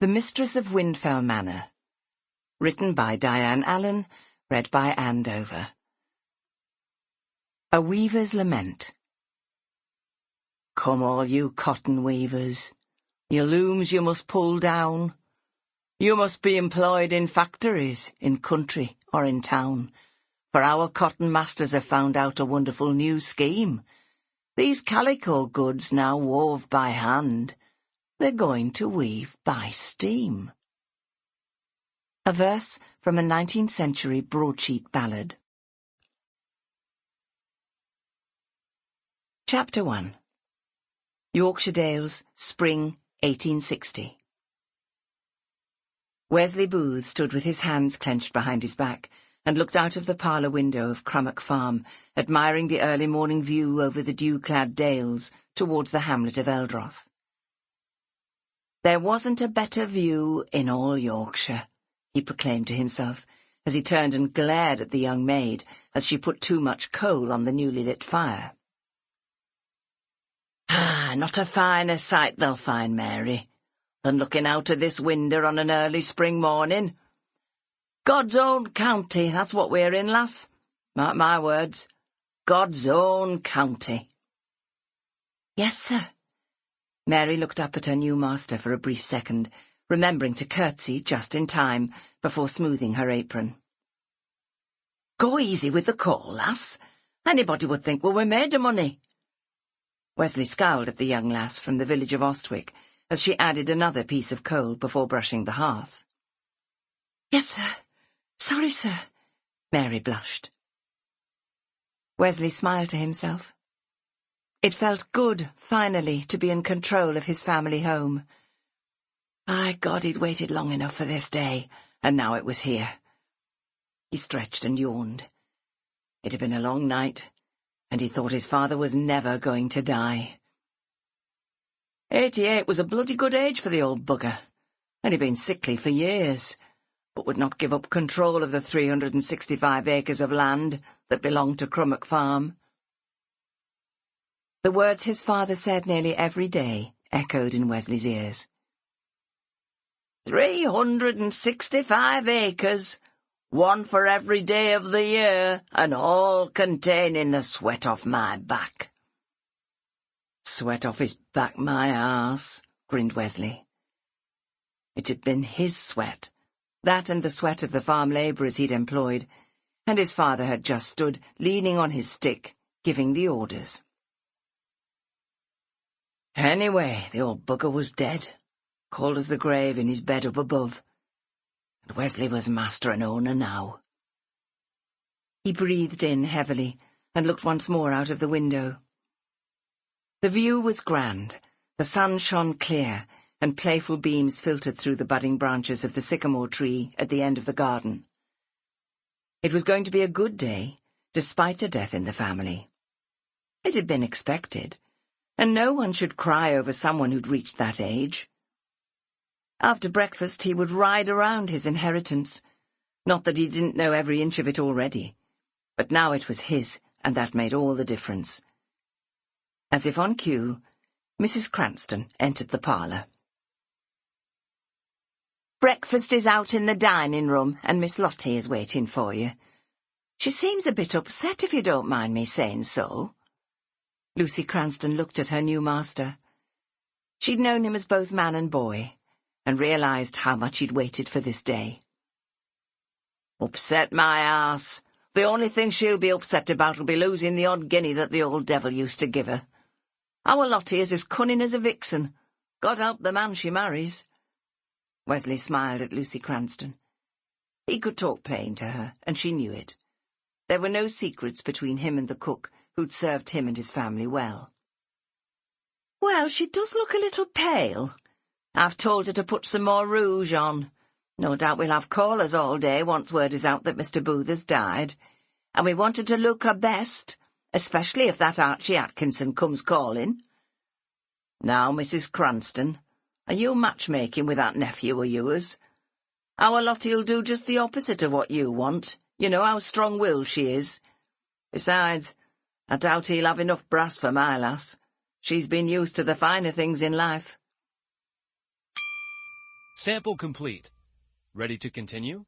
The Mistress of Windfell Manor. Written by Diane Allen, read by Anne Dover. A Weaver's Lament. Come all you cotton weavers, your looms you must pull down. You must be employed in factories, in country or in town, for our cotton masters have found out a wonderful new scheme. These calico goods now wove by hand, they're going to weave by steam. A verse from a 19th century broadsheet ballad. Chapter 1. Yorkshire Dales, Spring, 1860. Wesley Booth stood with his hands clenched behind his back and looked out of the parlour window of Crummock Farm, admiring the early morning view over the dew-clad dales towards the hamlet of Eldroth. There wasn't a better view in all Yorkshire, he proclaimed to himself, as he turned and glared at the young maid as she put too much coal on the newly lit fire. Ah, not a finer sight they'll find, Mary, than looking out of this window on an early spring morning. God's own county, that's what we're in, lass. Mark my words, God's own county. Yes, sir. Mary looked up at her new master for a brief second, remembering to curtsy just in time before smoothing her apron. Go easy with the coal, lass. Anybody would think we were made of money. Wesley scowled at the young lass from the village of Ostwick as she added another piece of coal before brushing the hearth. Yes, sir. Sorry, sir. Mary blushed. Wesley smiled to himself. It felt good, finally, to be in control of his family home. By God, he'd waited long enough for this day, and now it was here. He stretched and yawned. It had been a long night, and he thought his father was never going to die. 88 was a bloody good age for the old bugger, and he'd been sickly for years, but would not give up control of the 365 acres of land that belonged to Crummock Farm. The words his father said nearly every day echoed in Wesley's ears. 365 acres, one for every day of the year, and all containing the sweat off my back. Sweat off his back, my arse, grinned Wesley. It had been his sweat, that and the sweat of the farm labourers he'd employed, and his father had just stood leaning on his stick, giving the orders. Anyway, the old bugger was dead, cold as the grave in his bed up above, and Wesley was master and owner now. He breathed in heavily and looked once more out of the window. The view was grand. The sun shone clear, and playful beams filtered through the budding branches of the sycamore tree at the end of the garden. It was going to be a good day, despite a death in the family. It had been expected, and no one should cry over someone who'd reached that age. After breakfast he would ride around his inheritance. Not that he didn't know every inch of it already, but now it was his, and that made all the difference. As if on cue, Mrs. Cranston entered the parlour. Breakfast is out in the dining room, and Miss Lottie is waiting for you. She seems a bit upset, if you don't mind me saying so. Lucy Cranston looked at her new master. She'd known him as both man and boy, and realised how much he'd waited for this day. Upset my arse. The only thing she'll be upset about will be losing the odd guinea that the old devil used to give her. Our Lottie is as cunning as a vixen. God help the man she marries. Wesley smiled at Lucy Cranston. He could talk plain to her, and she knew it. There were no secrets between him and the cook, who'd served him and his family well. Well, she does look a little pale. I've told her to put some more rouge on. No doubt we'll have callers all day once word is out that Mr. Booth has died, and we want her to look her best, especially if that Archie Atkinson comes calling. Now, Mrs. Cranston, are you matchmaking with that nephew of yours? Our Lottie'll do just the opposite of what you want. You know how strong-willed she is. Besides, I doubt he'll have enough brass for my lass. She's been used to the finer things in life. Sample complete. Ready to continue?